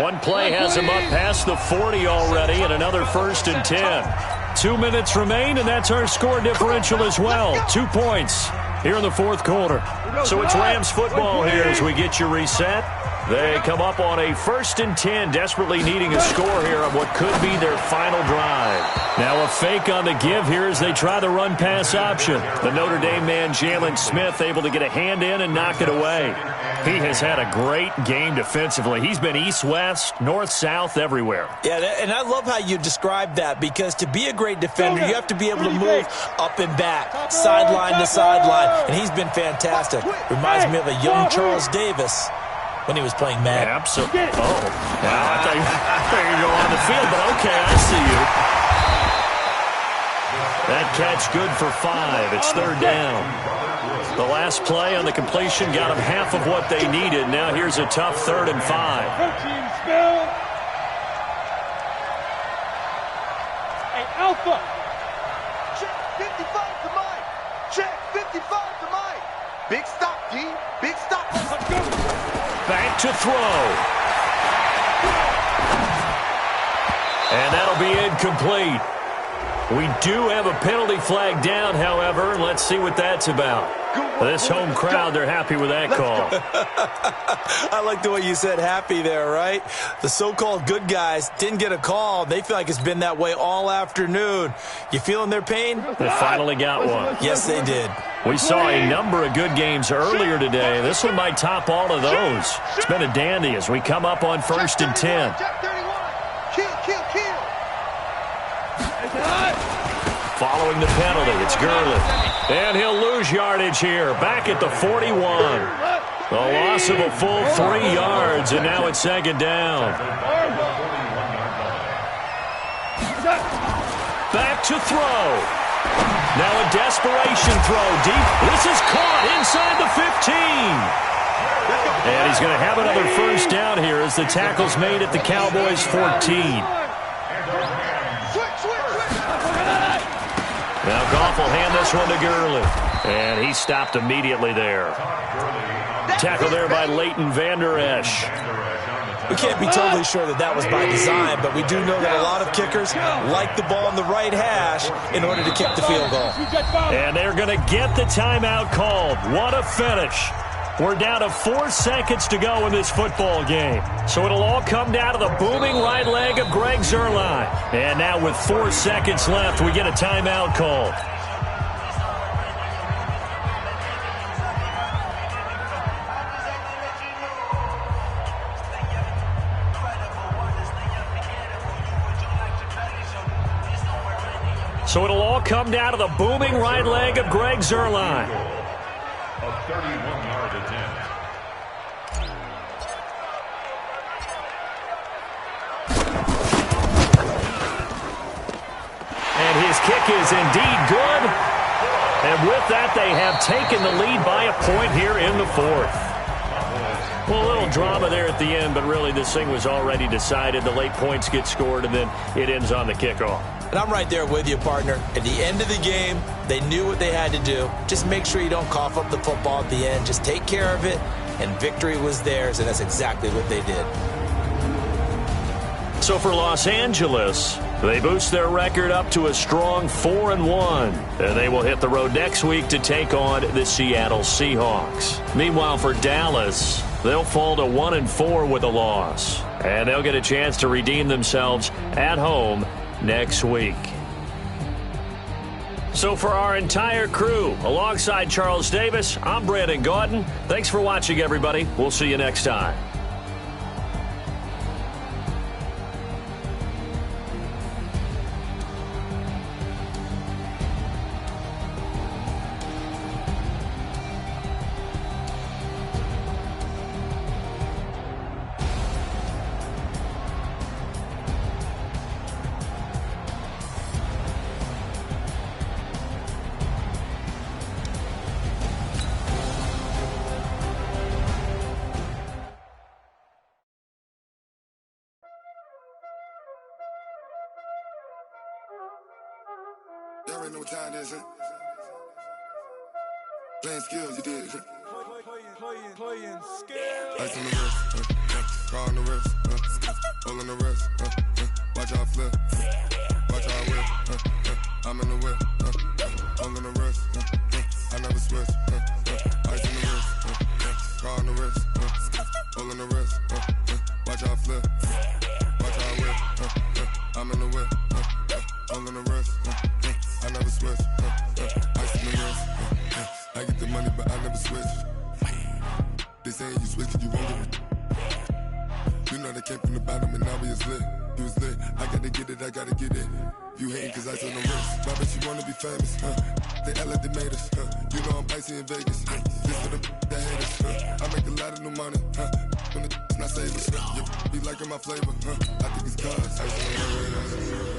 [SPEAKER 2] One play has him up past the 40 already, and another 1st and 10. 2 minutes remain, and that's our score differential as well. 2 points here in the 4th quarter. So it's Rams football here as we get you reset. They come up on a 1st and 10, desperately needing a score here on what could be their final drive. Now a fake on the give here as they try the run-pass option. The Notre Dame man, Jalen Smith, able to get a hand in and knock it away. He has had a great game defensively. He's been east-west, north-south, everywhere.
[SPEAKER 3] Yeah, and I love how you describe that, because to be a great defender, you have to be able to move up and back, sideline to sideline, and he's been fantastic. Reminds me of a young Charles Davis when he was playing Madden.
[SPEAKER 2] Absolutely. Oh, wow. I thought you go on the field, but okay, I see you. That catch good for 5. It's 3rd down. The last play on the completion got them half of what they needed. Now here's a tough 3rd and 5.
[SPEAKER 1] Hey, Alpha.
[SPEAKER 4] Check 55 to Mike. Check 55 to Mike. Big stop, D. Big stop. Let's go.
[SPEAKER 2] Back to throw. And that'll be incomplete. We do have a penalty flag down, however. Let's see what that's about. This home crowd, they're happy with that call.
[SPEAKER 3] I like the way you said happy there, right? The so-called good guys didn't get a call. They feel like it's been that way all afternoon. You feeling their pain?
[SPEAKER 2] They finally got one.
[SPEAKER 3] Yes, they did.
[SPEAKER 2] We saw a number of good games earlier today. This one might top all of those. It's been a dandy as we come up on 1st and 10. Following the penalty, it's Gurley. And he'll lose yardage here, back at the 41. A loss of a full 3 yards, and now it's 2nd down. Back to throw. Now a desperation throw deep. This is caught inside the 15. And he's going to have another 1st down here as the tackle's made at the Cowboys' 14. Now Goff will hand this one to Gurley. And he stopped immediately there. Tackle there by Leighton Vander Esch.
[SPEAKER 3] We can't be totally sure that that was by design, but we do know that a lot of kickers like the ball in the right hash in order to kick the field goal.
[SPEAKER 2] And they're going to get the timeout called. What a finish. We're down to 4 seconds to go in this football game. So it'll all come down to the booming right leg of Greg Zuerlein. And now with 4 seconds left, we get a timeout called. So it'll all come down to the booming right leg of Greg Zuerlein.
[SPEAKER 5] A 31-yard attempt.
[SPEAKER 2] And his kick is indeed good. And with that, they have taken the lead by a point here in the 4th. Well, a little drama there at the end, but really this thing was already decided. The late points get scored, and then it ends on the kickoff.
[SPEAKER 3] And I'm right there with you, partner. At the end of the game, they knew what they had to do. Just make sure you don't cough up the football at the end. Just take care of it, and victory was theirs, and that's exactly what they did.
[SPEAKER 2] So for Los Angeles, they boost their record up to a strong 4-1. And they will hit the road next week to take on the Seattle Seahawks. Meanwhile, for Dallas, they'll fall to 1-4 with a loss. And they'll get a chance to redeem themselves at home next week. So for our entire crew, alongside Charles Davis, I'm Brandon Gaudin. Thanks for watching, everybody. We'll see you next time.
[SPEAKER 7] already know what time it is, huh? Playing skills, you did, huh?
[SPEAKER 3] Playing skills.
[SPEAKER 7] Ice on the wrist, car on the wrist, hole in the wrist, watch how I flip, watch how I whip, I'm in the whip, hole in the wrist, I never switch, ice on the wrist, car on the wrist, hole in the wrist, watch how I flip, watch how I whip, I'm in the whip, hole in the wrist, I never switch, ice on the wrist, I get the money but I never switch. They saying you switch 'cause you won't get it. You know they came from the bottom and now we is lit. You was lit, I gotta get it, I gotta get it. You hating 'cause I on the wrist. Why bet you wanna be famous, huh? They act like they made us, huh? You know I'm icy in Vegas, This for the that hate us, I make a lot of new money, When the not saving, you be liking my flavor, I think it's cause ice on the wrist.